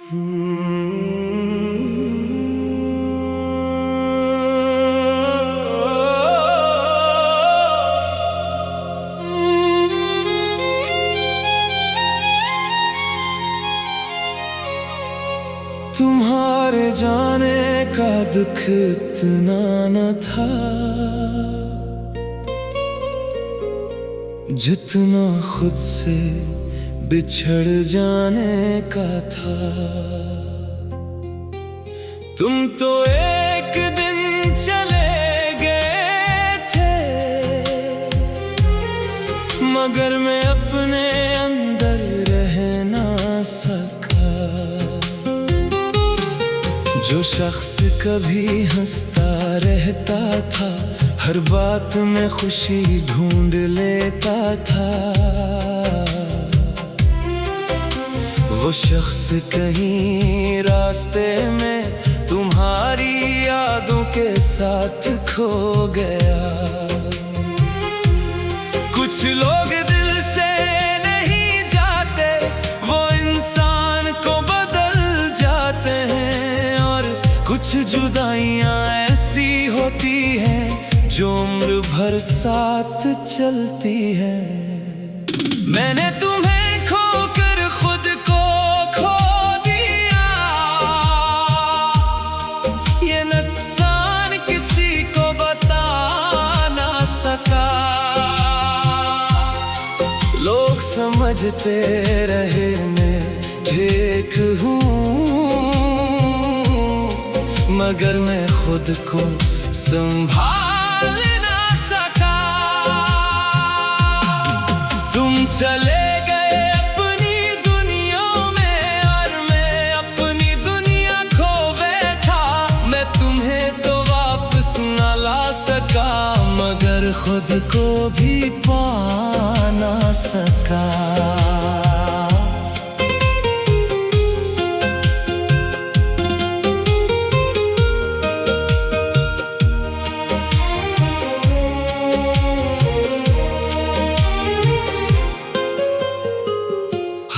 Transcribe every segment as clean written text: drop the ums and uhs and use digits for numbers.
तुम्हारे जाने का दुख इतना न था जितना खुद से बिछड़ जाने का था। तुम तो एक दिन चले गए थे, मगर मैं अपने अंदर रह ना सका। जो शख्स कभी हंसता रहता था, हर बात में खुशी ढूंढ लेता था, वो शख्स कहीं रास्ते में तुम्हारी यादों के साथ खो गया। कुछ लोग दिल से नहीं जाते, वो इंसान को बदल जाते हैं, और कुछ जुदाइयां ऐसी होती हैं जो उम्र भर साथ चलती है। मैंने तुम्हें खोकर खुद को खो दिया, ये नुकसान किसी को बता ना सका। लोग समझते रहे मैं ठीक हूँ, मगर मैं खुद को संभाल ना सका। तुम चले गए अपनी दुनिया में, और मैं अपनी दुनिया खो बैठा। मैं तुम्हें तो वापस ना ला सका, मगर खुद को भी पा ना सका।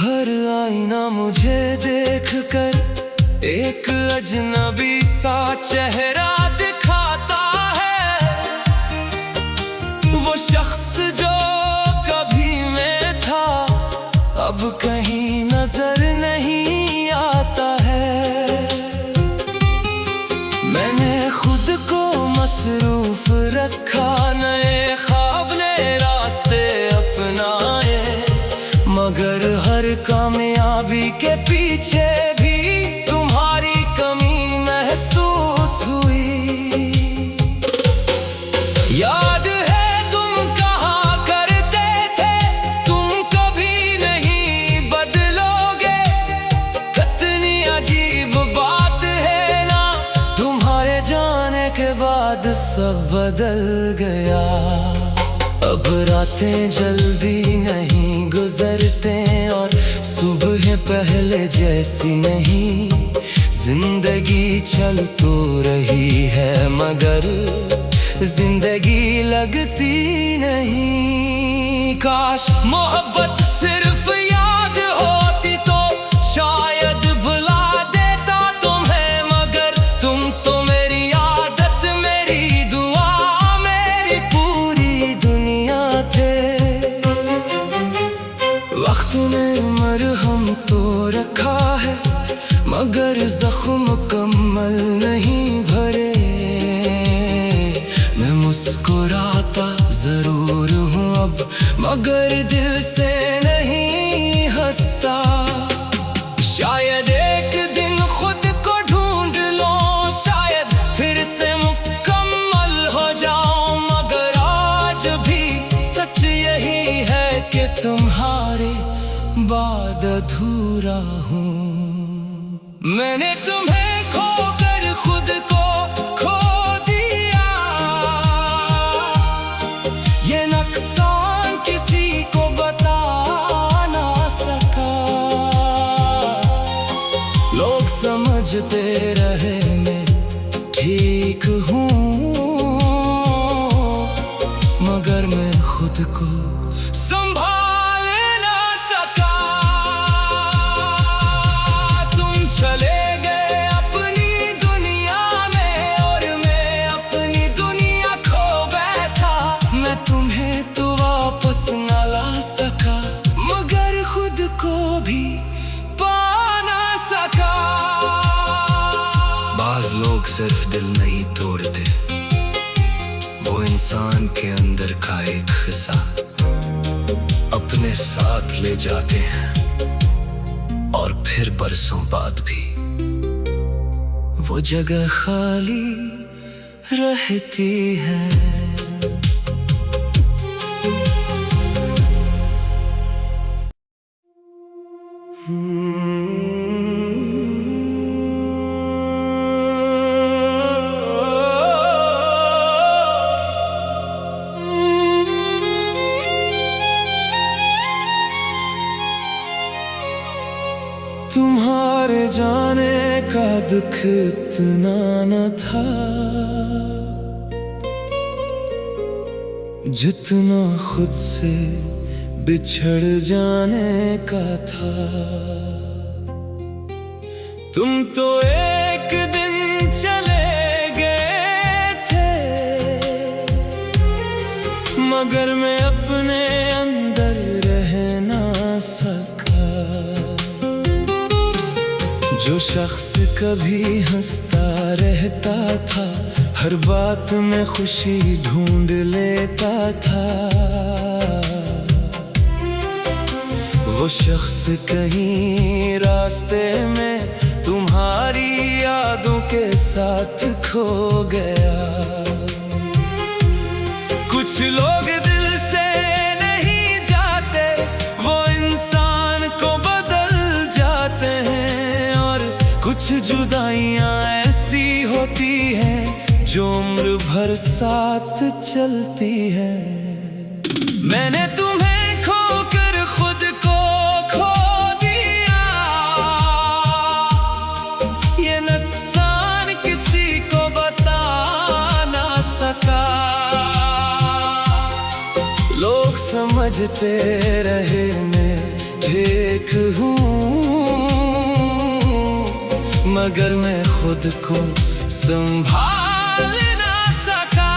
हर आईना मुझे देखकर एक अजनबी सा चेहरा दिखाता है। वो शख्स जो कभी मैं था, अब कहीं नजर नहीं आता है। मैंने खुद को मसरूफ रखा, नए ख्वाब नए रास्ते अपनाए, मगर हर कामयाबी के पीछे भी तुम्हारी कमी महसूस हुई। याद है तुम कहा करते थे, तुम कभी नहीं बदलोगे। कितनी अजीब बात है ना, तुम्हारे जाने के बाद सब बदल गया। अब रातें जल्दी नहीं गुजरते, और सुबह पहले जैसी नहीं। जिंदगी चल तो रही है, मगर जिंदगी लगती नहीं। काश मोहब्बत सिर्फ याद होती तो शायद भुला देता तुम्हें, मगर तुम तो मेरी आदत, मेरी दुआ, मेरी पूरी दुनिया थे। वक्त ने मरहम तो रखा है, मगर जख्म मुकम्मल नहीं भरे। मैं मुस्कुराता जरूर हूँ अब, मगर दिल से नहीं हंसता। शायद एक दिन खुद को ढूंढ लो, शायद फिर से मुकम्मल हो जाओ, मगर आज भी सच यही है कि तुम्हारे बाद अधूरा हूँ। मैंने तुम्हें खोकर खुद को खो दिया, ये नुकसान किसी को बता ना सका। लोग समझते रहे मैं ठीक हूँ, मगर मैं खुद को संभाल ना सका। तुम लोग सिर्फ दिल नहीं तोड़ते, वो इंसान के अंदर का एक हिस्सा अपने साथ ले जाते हैं और फिर बरसों बाद भी वो जगह खाली रहती है। तुम्हारे जाने का दुख इतना न था जितना खुद से बिछड़ जाने का था। तुम तो एक दिन चले गए थे, मगर मैं अपने अंदर रह ना सका। जो शख्स कभी हंसता रहता था, हर बात में खुशी ढूंढ लेता था, वो शख्स कहीं रास्ते में तुम्हारी यादों के साथ खो गया। कुछ लोग दिल से नहीं जाते, वो इंसान को बदल जाते हैं, और कुछ जुदाइयां ऐसी होती हैं जो उम्र भर साथ चलती है। मैंने तुम्हें खोकर खुद को खो दिया, ये नुकसान किसी को बता ना सका। लोग समझते रहे मैं ठीक हूँ, मगर मैं खुद को संभाल ना सका।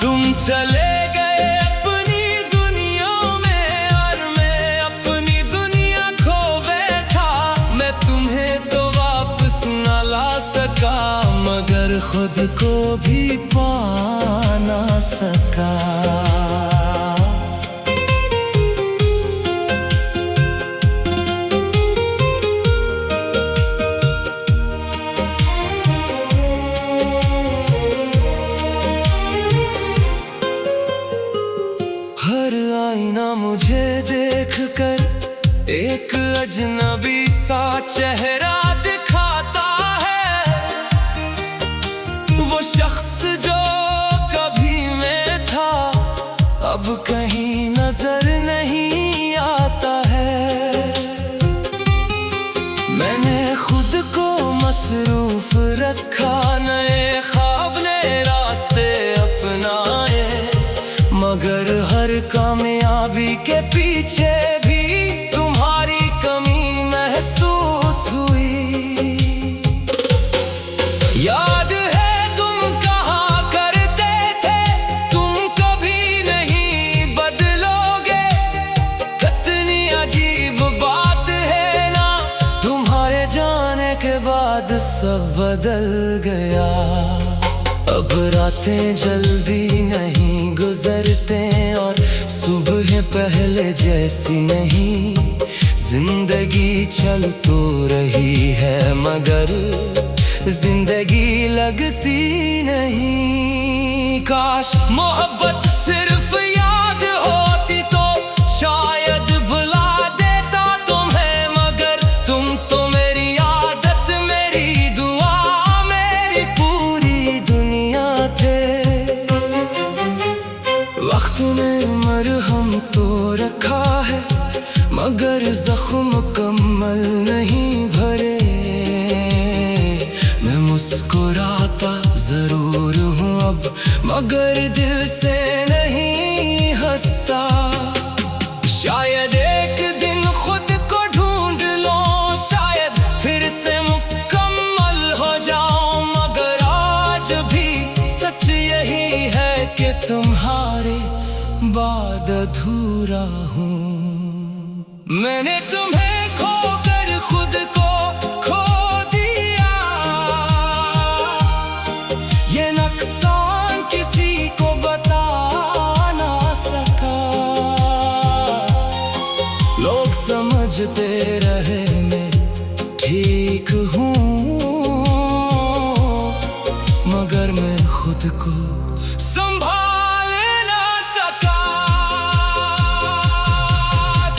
तुम चले गए अपनी दुनिया में और मैं अपनी दुनिया खो बैठा। मैं तुम्हें तो वापस ना ला सका, मगर खुद को भी पा ना सका। मुझे देखकर एक अजनबी सा चेहरा दिखाता है, वो शख्स जो कभी मैं था अब कहीं नजर नहीं आता है। मैंने खुद को मसरूफ रखा, नए ख्वाब नए रास्ते अपनाए, मगर हर कामयाबी के पीछे भी तुम्हारी कमी महसूस हुई। याद है तुम कहा करते थे, तुम कभी नहीं बदलोगे। कितनी अजीब बात है ना, तुम्हारे जाने के बाद सब बदल गया। अब रातें जल्दी नहीं गुजरते और सुबह पहले जैसी नहीं। जिंदगी चल तो रही है मगर जिंदगी लगती नहीं। काश मोहब्बत सिर्फ याद होती तो शायद भुला देता तुम्हें, मगर तुम तो मेरी आदत, मेरी दुआ, मेरी पूरी दुनिया थे। वक्त ने मरहम तो रखा है, मगर जख्म मुकम्मल नहीं भरे। मैं मुस्कुराता जरूर हूँ अब, मगर दिल से नहीं हंसता। शायद एक दिन खुद को ढूंढ लो, शायद फिर से मुकम्मल हो जाऊं, मगर आज भी सच यही है कि तुम्हारे बाद अधूरा हूँ। मैंने तुम्हें खोकर खुद को खो दिया, समझते रहे मैं ठीक हूँ, मगर मैं खुद को संभाल ना सका।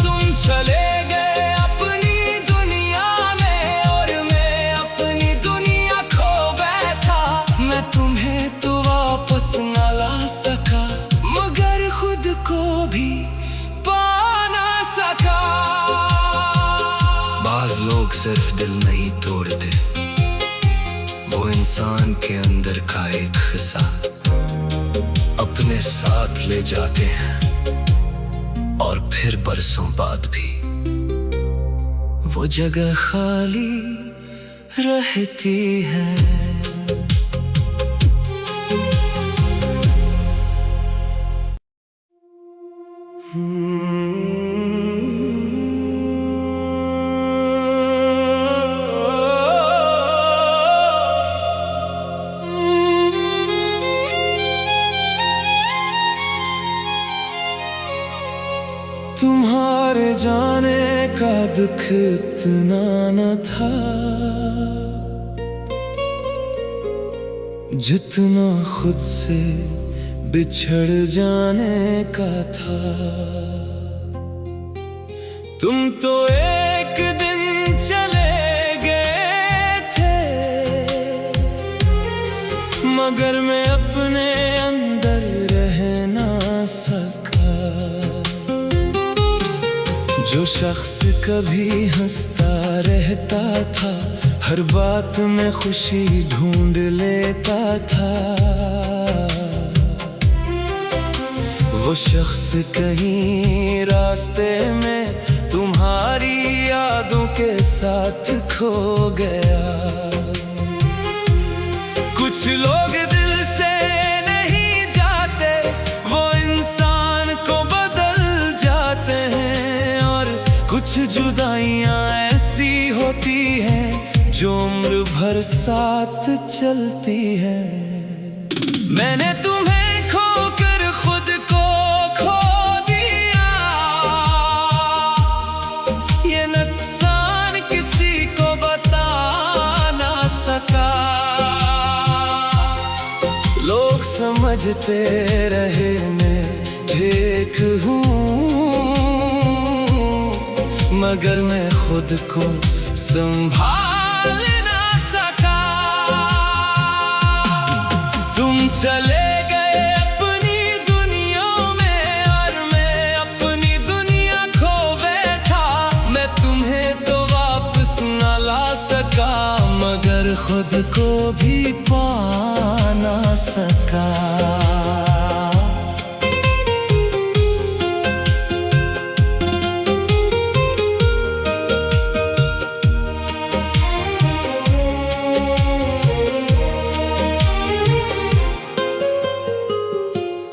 तुम चले गए अपनी दुनिया में और मैं अपनी दुनिया खो बैठा। मैं तुम्हें तो वापस ना ला सका, मगर खुद को भी पा ना सका। बाज़ लोग सिर्फ दिल नहीं तोड़ते, वो इंसान के अंदर का एक हिस्सा अपने साथ ले जाते हैं और फिर बरसों बाद भी वो जगह खाली रहती है। तुम्हारे जाने का दुख इतना न था जितना खुद से बिछड़ जाने का था। तुम तो एक दिन चले गए थे, मगर मैं अपने अंदर रह ना सका। जो शख्स कभी हंसता रहता था, हर बात में खुशी ढूंढ लेता था, वो शख्स कहीं रास्ते में तुम्हारी यादों के साथ खो गया। कुछ लोग दिल से नहीं जाते, वो इंसान को बदल जाते हैं, और कुछ जुदाइयां ऐसी होती हैं जो उम्र भर साथ चलती है। मैंने तुम्हें खोकर खुद को खो दिया, ये नुकसान किसी को बता ना सका। लोग समझते रहे मैं ठीक हूँ, मगर मैं खुद को संभाल ना सका। तुम चले गए अपनी दुनिया में और मैं अपनी दुनिया खो बैठा। मैं तुम्हें तो वापस ना ला सका, मगर खुद को भी पा ना सका।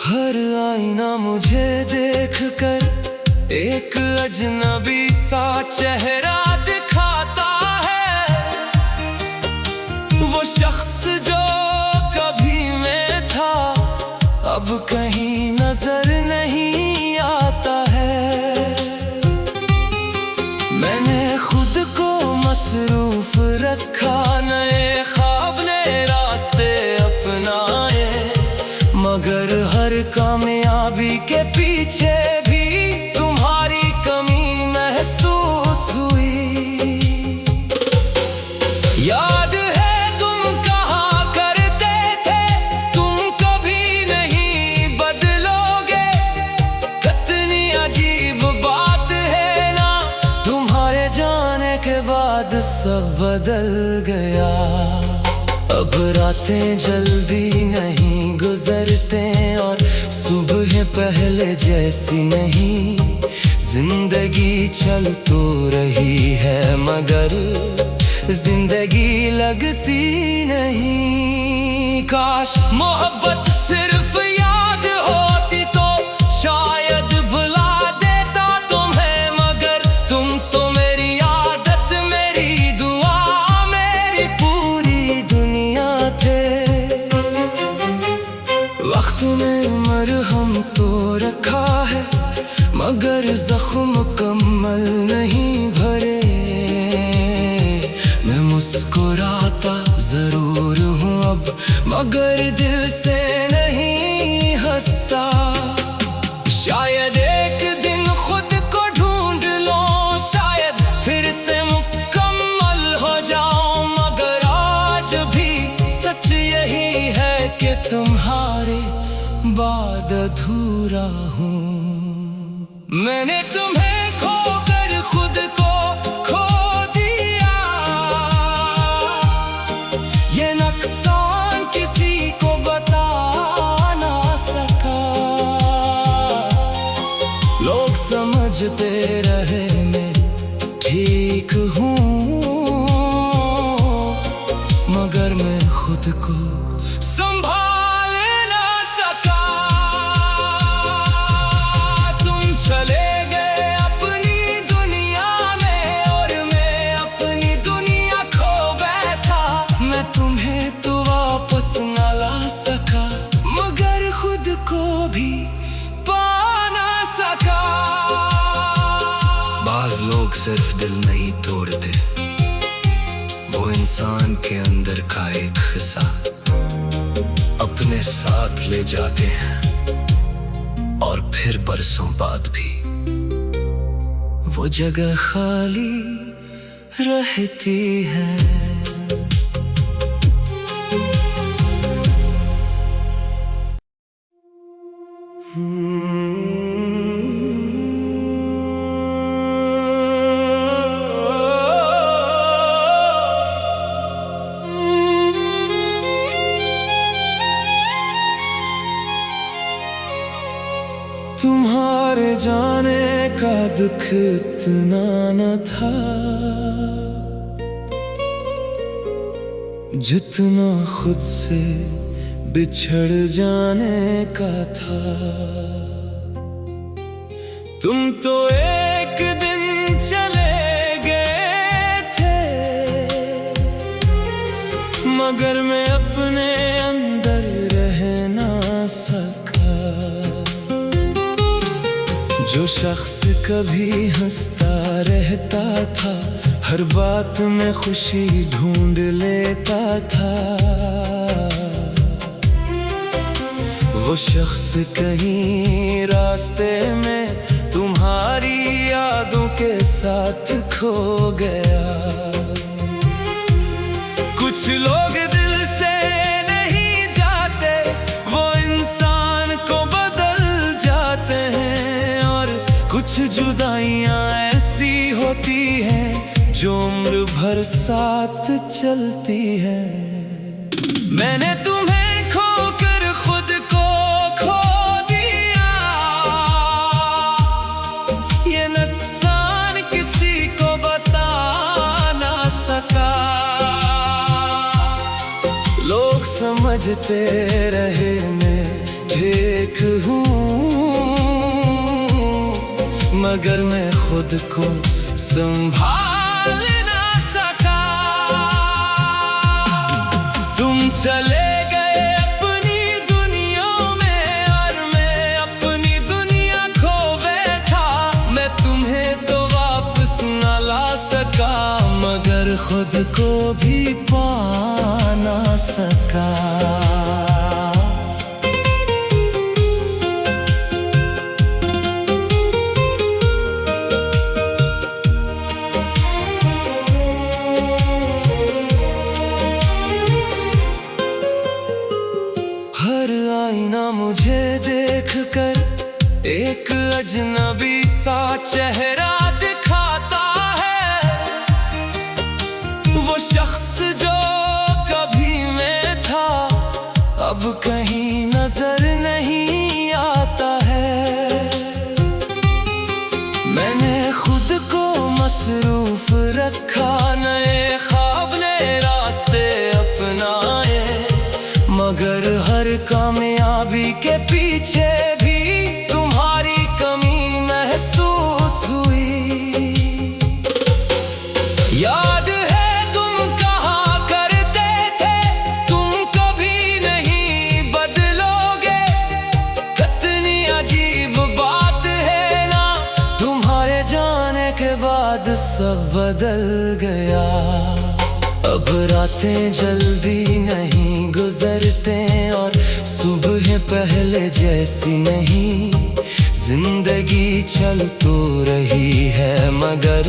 हर आईना मुझे देखकर एक अजनबी सा चेहरा दिखाता है। वो शख्स जो कभी मैं था अब कहीं नजर नहीं आता है। मैंने खुद को मसरूफ रखा, नए ख्वाब नए रास्ते अपनाए, मगर हर कामयाबी के पीछे भी तुम्हारी कमी महसूस हुई। याद है तुम कहा करते थे, तुम कभी नहीं बदलोगे। कितनी अजीब बात है ना, तुम्हारे जाने के बाद सब बदल गया। अब रातें जल्दी नहीं गुजरते और सुबह पहले जैसी नहीं। जिंदगी चल तो रही है मगर जिंदगी लगती नहीं। काश मोहब्बत सिर्फ याद होती तो शायद भुला देता तुम्हें, मगर तुम तो मेरी आदत, मेरी दुआ, मेरी पूरी दुनिया थे। वक्त ने मरहम तो रखा है मगर जख्म मुकम्मल नहीं मगर दिल से नहीं हंसता। शायद एक दिन खुद को ढूंढ लो, शायद फिर से मुकम्मल हो जाओ, मगर आज भी सच यही है कि तुम्हारे बाद अधूरा हूँ। मैंने तुम्हें खोकर खुद को खो दिया, ये नुकसान किसी को बता ना सका। लोग समझते रहे मैं ठीक हूँ, मगर मैं खुद को संभाल ना सका। तुम चले गए अपनी दुनिया में और मैं अपनी दुनिया खो बैठा। मैं तुम्हें तो वापस ना ला सका, मगर खुद को भी पा ना सका। बाज लोग सिर्फ दिल नहीं तोड़ते, वो इंसान के अंदर का एक हिस्सा अपने साथ ले जाते हैं, और फिर बरसों बाद भी वो जगह खाली रहती है। तुम्हारे जाने का दुख इतना न था, जितना खुद से बिछड़ जाने का था। तुम तो एक दिन चले गए थे, मगर मैं अपने अंदर रह ना सका। जो शख्स कभी हंसता रहता था, हर बात में खुशी ढूंढ लेता था, वो शख्स कहीं रास्ते में तुम्हारी यादों के साथ खो गया। कुछ लोग दिल से नहीं जाते, वो इंसान को बदल जाते हैं, और कुछ जुदाइयां ऐसी होती हैं जो उम्र भर साथ चलती है। मैंने तुम्हें खोकर खुद को खो दिया, ये नुकसान किसी को बता ना सका। लोग समझते रहे मैं ठीक हूँ, मगर मैं खुद को संभाल ना सका। तुम चले गए अपनी दुनिया में और मैं अपनी दुनिया खो बैठा। मैं तुम्हें तो वापस ना ला सका, मगर खुद को भी पा ना सका। मुझे देखकर एक अजनबी सा चेहरा दिखाता है, वो शख्स जो कभी मैं था अब कहीं नजर नहीं आता है। मैंने खुद को मसरूफ रखा, नए ख्वाब नए रास्ते अपनाए, मगर हर कामयाबी के पीछे भी तुम्हारी कमी महसूस हुई। याद है तुम कहा करते थे, तुम कभी नहीं बदलोगे। कितनी अजीब बात है ना, तुम्हारे जाने के बाद सब बदल गया। अब रातें जल्दी नहीं गुजरते और सुबह पहले जैसी नहीं। जिंदगी चल तो रही है मगर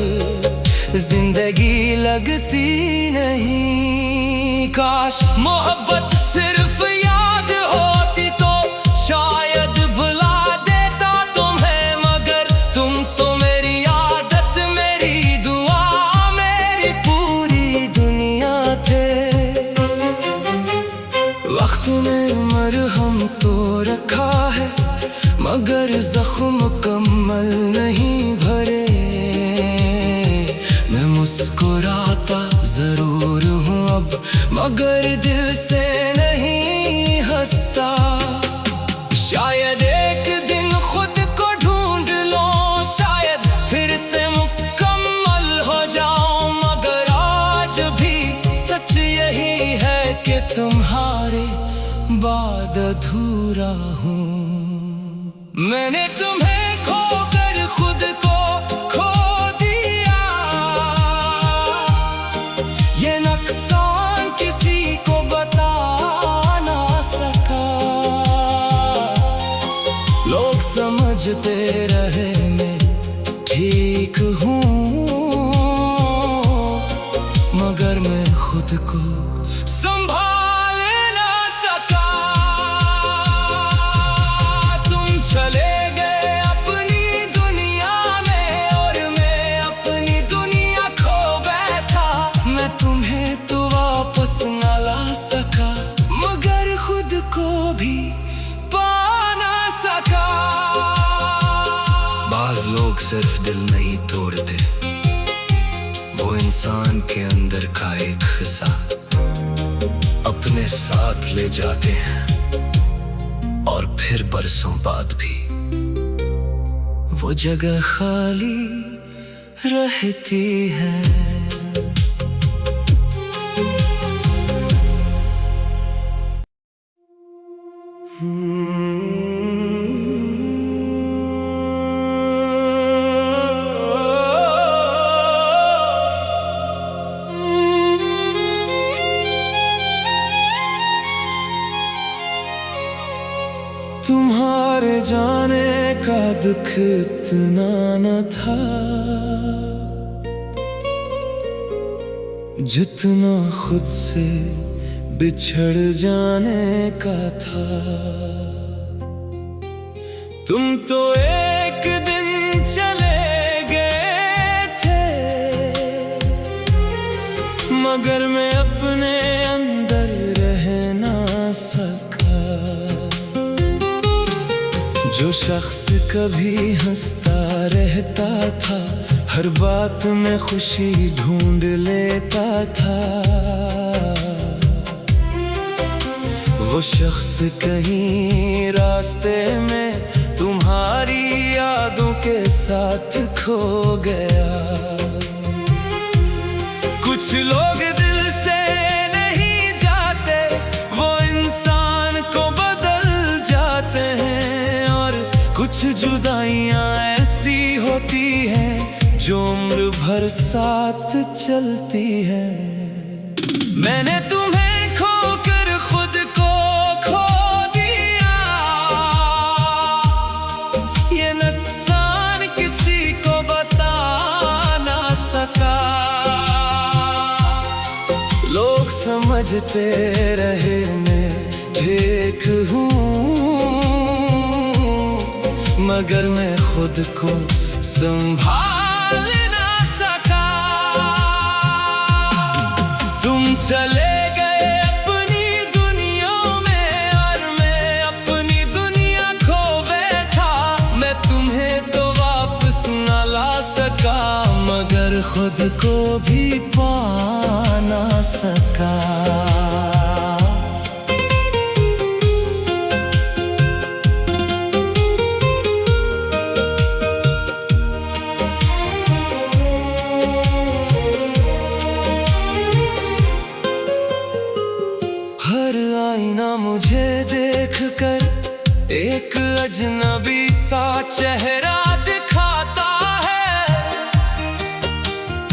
जिंदगी लगती नहीं। काश मोहब्बत सिर्फ याद होती तो शायद भुला देता तुम्हें, मगर तुम तो मेरी आदत, मेरी दुआ, मेरी पूरी दुनिया थे। वक्त ने मरहम तो रखा है मगर जख्म मुकम्मल नहीं भरे। मैं मुस्कुराता जरूर हूँ अब मगर दिल से नहीं हंसता। शायद एक दिन खुद को ढूंढ लो, शायद फिर से मुकम्मल हो जाऊं, मगर आज भी सच यही है कि तुम्हारे बाद अधूरा हूँ। मैंने तुम्हें खोकर खुद को खो दिया, ये नुकसान किसी को बता ना सका। लोग समझते रहे मैं ठीक हूँ मगर मैं खुद को संभाल ना सका। तुम चले गए अपनी दुनिया में और मैं अपनी दुनिया खो बैठा। मैं तुम्हें तो वापस ना ला सका मगर खुद को भी पा ना सका। बाज लोग सिर्फ दिल नहीं तोड़ते, वो इंसान के अंदर का एक हिस्सा अपने साथ ले जाते हैं और फिर बरसों बाद भी वो जगह खाली रहती है। तुम्हारे जाने का दुख इतना न था जितना खुद से बिछड़ जाने का था। तुम तो एक दिन चले गए थे मगर मैं अपने अंदर रह ना सका। जो शख्स कभी हंसता रहता था, हर बात में खुशी ढूंढ लेता था, वो शख्स कहीं रास्ते में तुम्हारी यादों के साथ खो गया। कुछ लोग दिल से नहीं जाते, वो इंसान को बदल जाते हैं, और कुछ जुदाइयां ऐसी होती हैं जो उम्र भर साथ चलती है। मैंने तुम्हें खोकर खुद को खो दिया, ये नुकसान किसी को बता ना सका। लोग समझते रहे मैं ठीक हूँ मगर मैं खुद को संभाल ना सका। तुम चले गए अपनी दुनिया में और मैं अपनी दुनिया खो बैठा। मैं तुम्हें तो वापस ना ला सका मगर खुद को भी पा ना सका। हर आईना मुझे देखकर एक अजनबी सा चेहरा दिखाता है।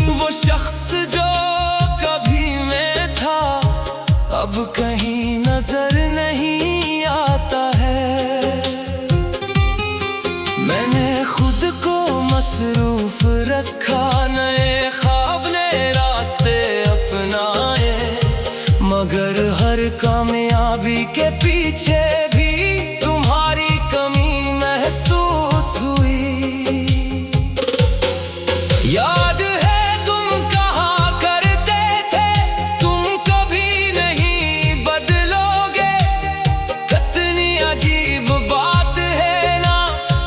वो शख्स जो कभी मैं कहीं नजर नहीं आता है। मैंने खुद को मसरूफ रखा, नए ख्वाब नए रास्ते अपनाए, मगर हर कामयाबी के पीछे भी तुम्हारी कमी महसूस हुई। याद है तुम कहा करते थे, तुम कभी नहीं बदलोगे। कितनी अजीब बात है ना,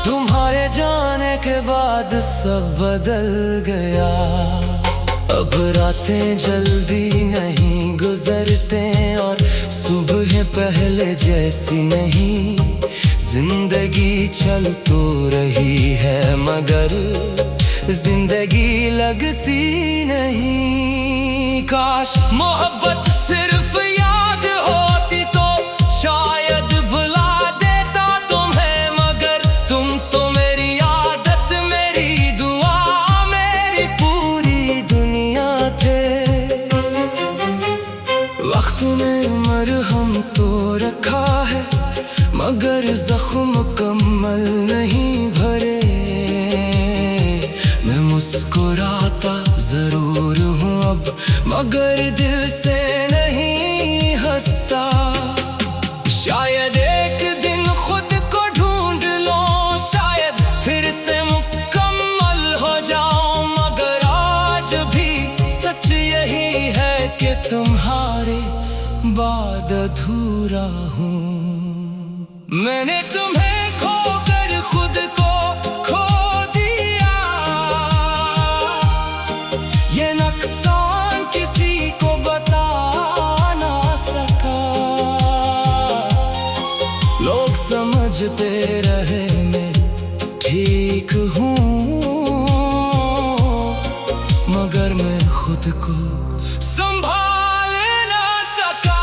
तुम्हारे जाने के बाद सब बदल गया। अब रातें जल्दी नहीं गुजरते और सुबह पहले जैसी नहीं। जिंदगी चल तो रही है मगर जिंदगी लगती नहीं। काश मोहब्बत सिर्फ याद होती तो शायद भुला देता तुम्हें, मगर तुम तो मेरी आदत, मेरी दुआ, मेरी पूरी दुनिया थे। वक्त ने मरहम तो रखा है मगर जख्म मुकम्मल नहीं भरे। मैं मुस्कुराता जरूर हूँ अब मगर दिल से नहीं हंसता। शायद एक दिन खुद को ढूंढ लो, शायद फिर से मुकम्मल हो जाओ, मगर आज भी सच यही है कि तुम्हारे बाद अधूरा हूँ। मैंने तुम्हें खोकर खुद को खो दिया, ये नुकसान किसी को बता ना सका। लोग समझते रहे मैं ठीक हूँ, मगर मैं खुद को संभाल ना सका।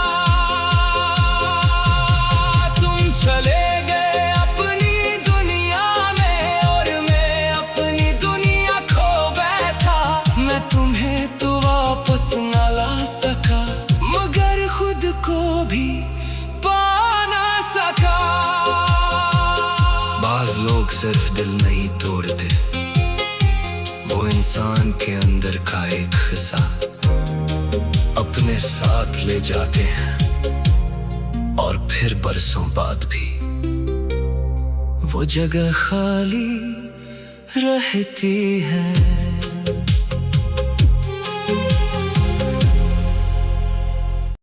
तुम चले गए अपनी दुनिया में और मैं अपनी दुनिया खो बैठा। मैं तुम्हें तो वापस न ला सका मगर खुद को भी पा ना सका। बाज लोग सिर्फ दिल नहीं तोड़ते, वो इंसान के अंदर का एक हिस्सा अपने साथ ले जाते हैं और फिर बरसों बाद भी वो जगह खाली रहती है।